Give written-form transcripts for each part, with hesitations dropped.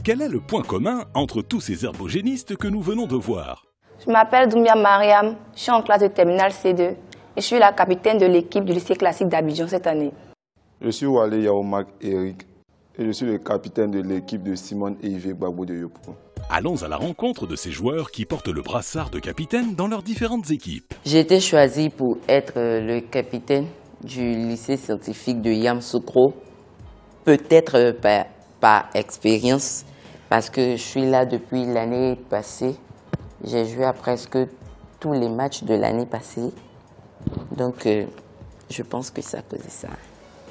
Quel est le point commun entre tous ces herbogénistes que nous venons de voir? Je m'appelle Doumbia Mariam, je suis en classe de terminale C2 et je suis la capitaine de l'équipe du lycée classique d'Abidjan cette année. Je suis Wale Yaoumak Eric et je suis le capitaine de l'équipe de Simone et Yves Gbagbo de Yopougon. Allons à la rencontre de ces joueurs qui portent le brassard de capitaine dans leurs différentes équipes. J'ai été choisi pour être le capitaine du lycée scientifique de Yamoussoukro, peut-être par expérience, parce que je suis là depuis l'année passée. J'ai joué à presque tous les matchs de l'année passée, donc je pense que ça causait ça.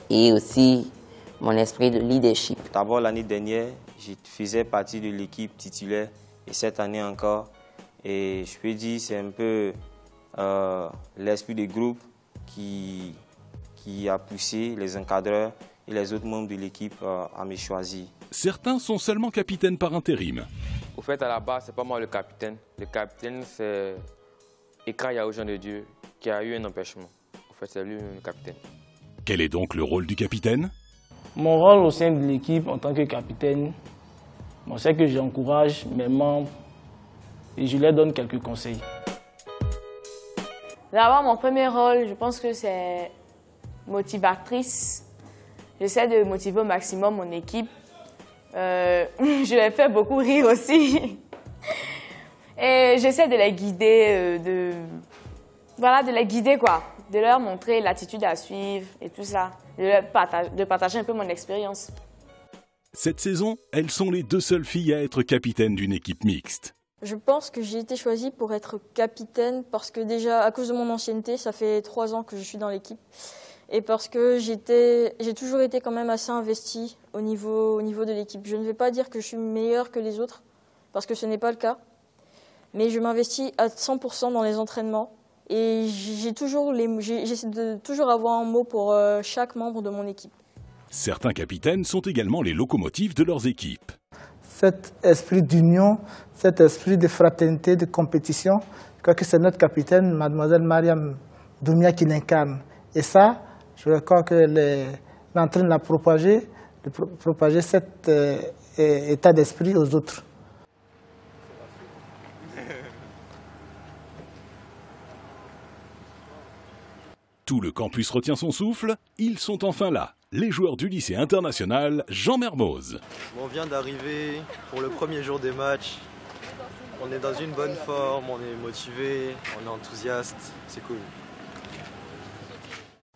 Et aussi mon esprit de leadership. D'abord l'année dernière, je faisais partie de l'équipe titulaire et cette année encore. Et je peux dire c'est un peu l'esprit de groupe qui a poussé les encadreurs et les autres membres de l'équipe à me choisir. Certains sont seulement capitaines par intérim. Au fait, à la base, c'est pas moi le capitaine. Le capitaine, c'est Ekra Yao Jean de Dieu qui a eu un empêchement. Au fait, c'est lui le capitaine. Quel est donc le rôle du capitaine? Mon rôle au sein de l'équipe en tant que capitaine, c'est que j'encourage mes membres et je leur donne quelques conseils. D'abord, mon premier rôle, je pense que c'est motivatrice. J'essaie de motiver au maximum mon équipe. Je les fais beaucoup rire aussi. Et j'essaie de les guider, de les guider quoi. De leur montrer l'attitude à suivre et tout ça. De partager un peu mon expérience. Cette saison, elles sont les deux seules filles à être capitaines d'une équipe mixte. Je pense que j'ai été choisie pour être capitaine parce que déjà, à cause de mon ancienneté, ça fait 3 ans que je suis dans l'équipe. Et parce que j'ai toujours été quand même assez investie au niveau de l'équipe. Je ne vais pas dire que je suis meilleure que les autres, parce que ce n'est pas le cas. Mais je m'investis à 100% dans les entraînements. Et j'essaie de toujours avoir un mot pour chaque membre de mon équipe. Certains capitaines sont également les locomotives de leurs équipes. Cet esprit d'union, cet esprit de fraternité, de compétition, je crois que c'est notre capitaine, mademoiselle Mariam Doumia, qui l'incarne. Et ça, je crois qu'elle est en train de la propager, cet état d'esprit aux autres. Tout le campus retient son souffle, ils sont enfin là, les joueurs du lycée international Jean Mermoz. On vient d'arriver pour le premier jour des matchs, on est dans une bonne forme, on est motivé, on est enthousiaste, c'est cool.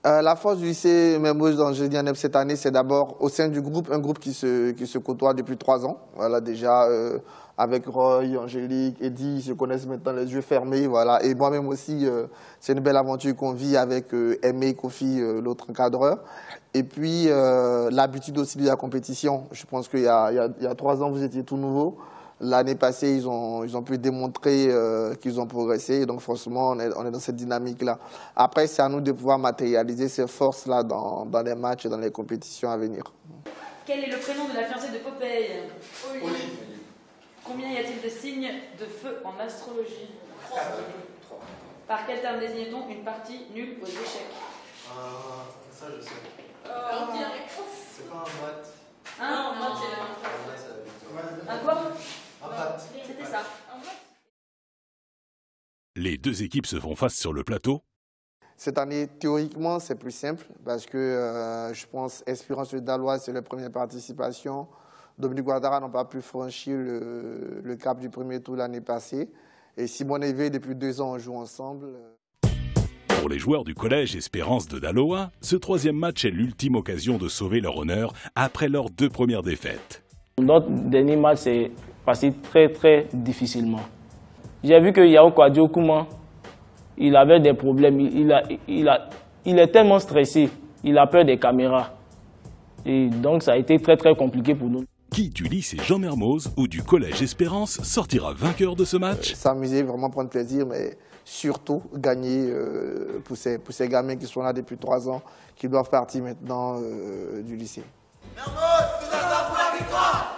La force du lycée Mermoz d'Angélique cette année, c'est d'abord au sein du groupe, un groupe qui se côtoie depuis 3 ans. Voilà, déjà avec Roy, Angélique, Eddie, ils se connaissent maintenant les yeux fermés. Voilà. Et moi-même aussi, c'est une belle aventure qu'on vit avec Aimé, Kofi, l'autre encadreur. Et puis l'habitude aussi de la compétition. Je pense qu'il y a 3 ans, vous étiez tout nouveau. L'année passée, ils ont pu démontrer qu'ils ont progressé. Donc, forcément, on est dans cette dynamique-là. Après, c'est à nous de pouvoir matérialiser ces forces-là dans les matchs et dans les compétitions à venir. Quel est le prénom de la fiancée de Popeye? Olive. Combien y a-t-il de signes de feu en astrologie? 3. Par quel terme désigne-t-on une partie nulle aux échecs? Ça, je sais. On dit la réponse. C'est pas un mat. Non, mat, c'est la même chose. Un quoi? C'était ça. Les deux équipes se font face sur le plateau. Cette année, théoriquement, c'est plus simple parce que je pense Espérance de Dalois, c'est la première participation. Dominique Ouattara n'a pas pu franchir le cap du premier tour l'année passée. Et Simone et Yves, depuis 2 ans, on joue ensemble. Pour les joueurs du collège Espérance de Daloa, ce 3e match est l'ultime occasion de sauver leur honneur après leurs 2 premières défaites. Notre dernier match s'est passé très difficilement. J'ai vu que Yao Kwadio Kouma, il avait des problèmes, il est tellement stressé, il a peur des caméras. Et donc ça a été très compliqué pour nous. Qui du lycée Jean Mermoz ou du collège Espérance sortira vainqueur de ce match? S'amuser, vraiment prendre plaisir, mais surtout gagner pour ces gamins qui sont là depuis 3 ans, qui doivent partir maintenant du lycée. Mermoz, tout ça pour la victoire!